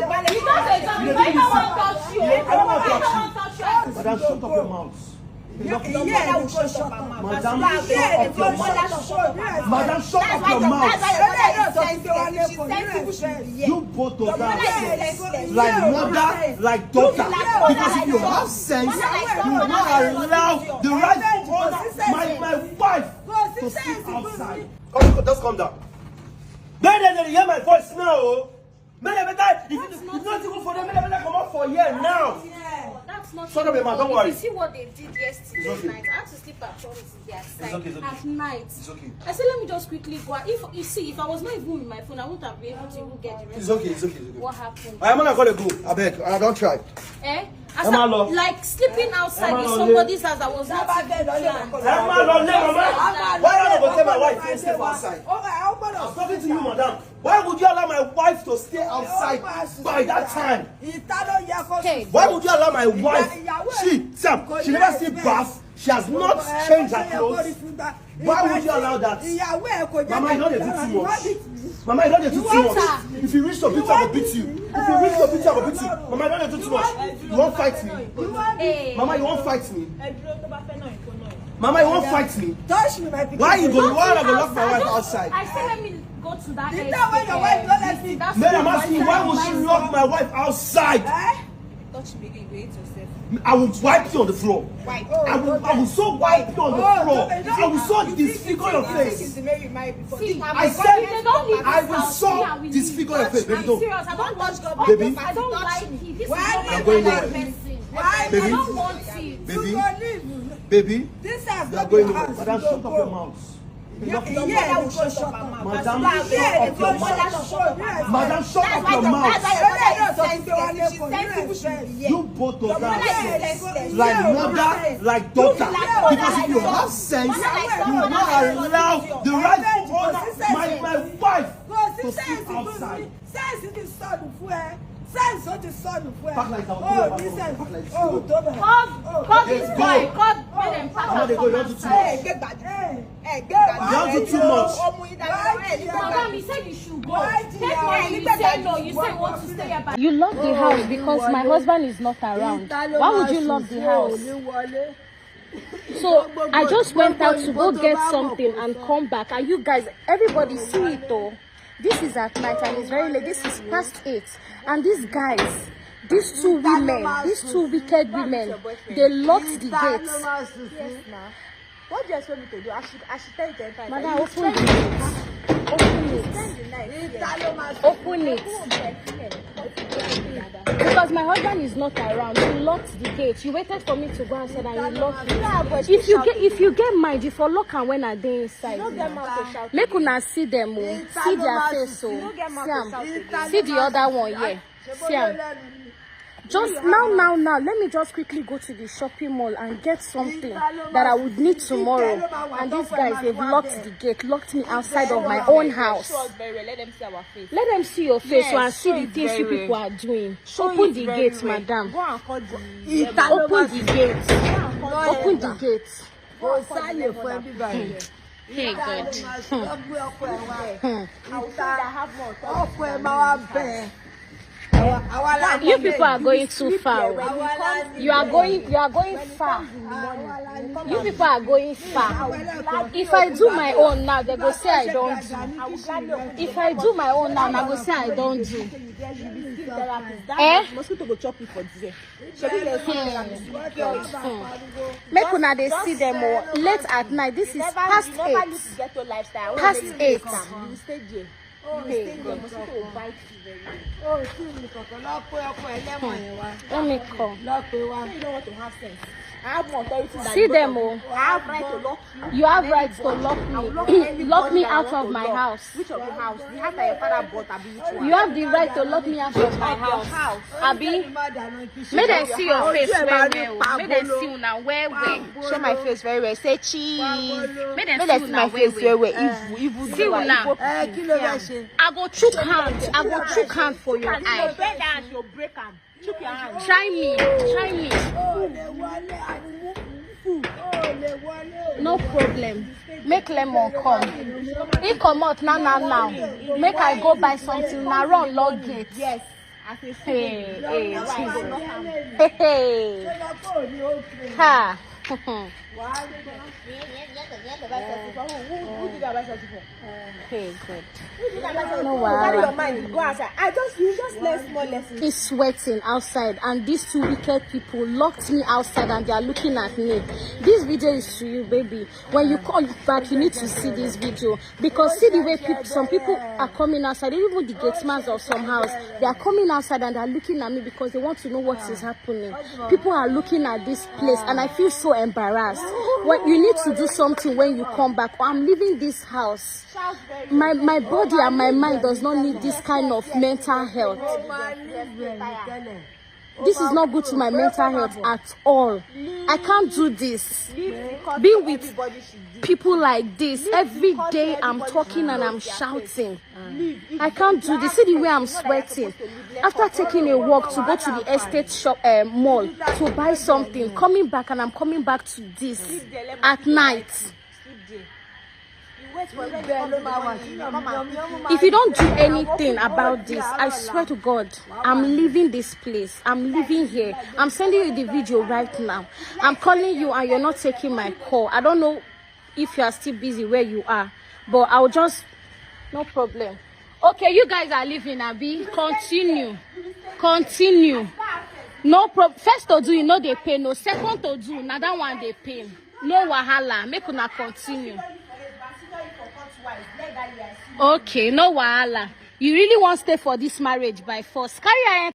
Madam, shut up your mouth. Madam, shut up your mouth. You both of them like mother, like daughter. Because if you have sense, you will not allow the right owner, my wife, to sit outside. Just calm down. Then hear my voice now. If not even for them, come out for a year now. That's not shut up your mouth, don't worry. You see what they did yesterday night? I had to sleep at home with their side at night. It's okay. I said, let me just quickly go. If you see, if I was not even with my phone, I wouldn't have been able to even get the rest. It's okay. What happened? I am not gonna go. I beg. I don't try. Like sleeping outside in somebody's house that was not Why don't I go tell my wife to stay outside? I'm talking to you, madam. Why would you allow my wife to stay outside by that time? Hey. Why would you allow my wife? She never see bath. She has not changed her clothes. Why would you allow that? Mama, you don't do too much. Mama, you don't do too much. If you reach the picture, I will beat you. If you reach the picture, I will beat you. Mama, you don't do too much. You won't fight me. Mama, you won't fight me. Mama, you won't fight me. Touch me, my people. Why you go? Why I go lock my wife outside? I said, let me go to that edge. Madam, I'm asking you, why would she lock my wife outside? Touch me again, you hate yourself. I will wipe you on the floor. I will so wipe you on the floor. I will so disfigure your face. I said I will so disfigure your face. Baby, don't. I don't watch God. Baby. I don't like it. This is not I'm my going kind of nowhere. person. Baby. I don't want it. Baby. This has You are going nowhere. Madam, shut up your mouth. Madam, shut up your mouth. Madam, shut up your mouth. You both of them like mother, like daughter. Because if you have sense, you will not allow the right owner, my wife, to sit outside. Pack like that. Call this guy. Call them. I'm not going to do too much. You do too much. Madam, you said you should go. Take money, you say no. You say you want to stay here. You lock the house because my husband is not around. Why would you lock the house? So I just went out to go get something and come back. And you guys, everybody see it though. This is at night and it's very late. This is past 8. And these guys, these two women, these two wicked women, they locked the gates. Yes, now. What do you expect me to do? I should tell you to enter. Madam, open the gate. Open it. Because my husband is not around. You locked the gate. You waited for me to go outside and you locked it. If you get mind, you for lock and when are they inside? Make una see them. See their face. See the other one here. See them. Just now, let me just quickly go to the shopping mall and get something that I would need tomorrow. And these guys, they've locked the gate, locked me outside of my own house. Let them see our face. Let them see your face and see the things you people are doing. Open the gate, madam. Open the gate. Open the gate. Hey, God. You people are going too far. You are going far. You people are going far. If I do my own now, they go say I don't do. If I do my own now, they go say I don't do. Mosquito go chop you for there. Make una they see them more late at night. This is past 8. Past 8. Hey, let me call. I have more authority than see them all. I have right to lock you. You have right to lock me. Lock me out of my house. Which of your house? You have that your father bought, Abi. You have the right to lock me out of my house. Abi, may them see your face well. May them see you now well. Show my face very well. Say cheese. May them see my face very well. If see you now. I go chook hand for your eye. Try me. No problem. Make lemon come. He come out now. Make I go buy something. Now run log gate. Yes. Hey. Ha. Okay, good. No You just learn small lessons. He's sweating outside, and these two wicked people locked me outside, and they are looking at me. This video is to you, baby. When you come back, you need to see this video, because see the way some people are coming outside. Even the gatemen of some house, they are coming outside and they are looking at me because they want to know what is happening. People are looking at this place, and I feel so embarrassed. When you need to do something when you come back. I'm leaving this house. My body and my mind does not need this kind of mental health. This is not good to my mental health at all. I can't do this. Being with people like this every day, I'm talking and I'm shouting. I can't do this. See the way I'm sweating. After taking a walk to go to the estate shop mall to buy something, coming back, and I'm coming back to this at night. If you don't do anything about this, I swear to God, I'm leaving this place. I'm leaving here. I'm sending you the video right now. I'm calling you and you're not taking my call. I don't know if you are still busy where you are, but I'll just, no problem. Okay, you guys are leaving, Abi. Continue. No problem. First to do, you know they pay. No, second to do, now that one they pay. No wahala. Make una continue. Okay, no wahala. You really want to stay for this marriage by force? Carry on.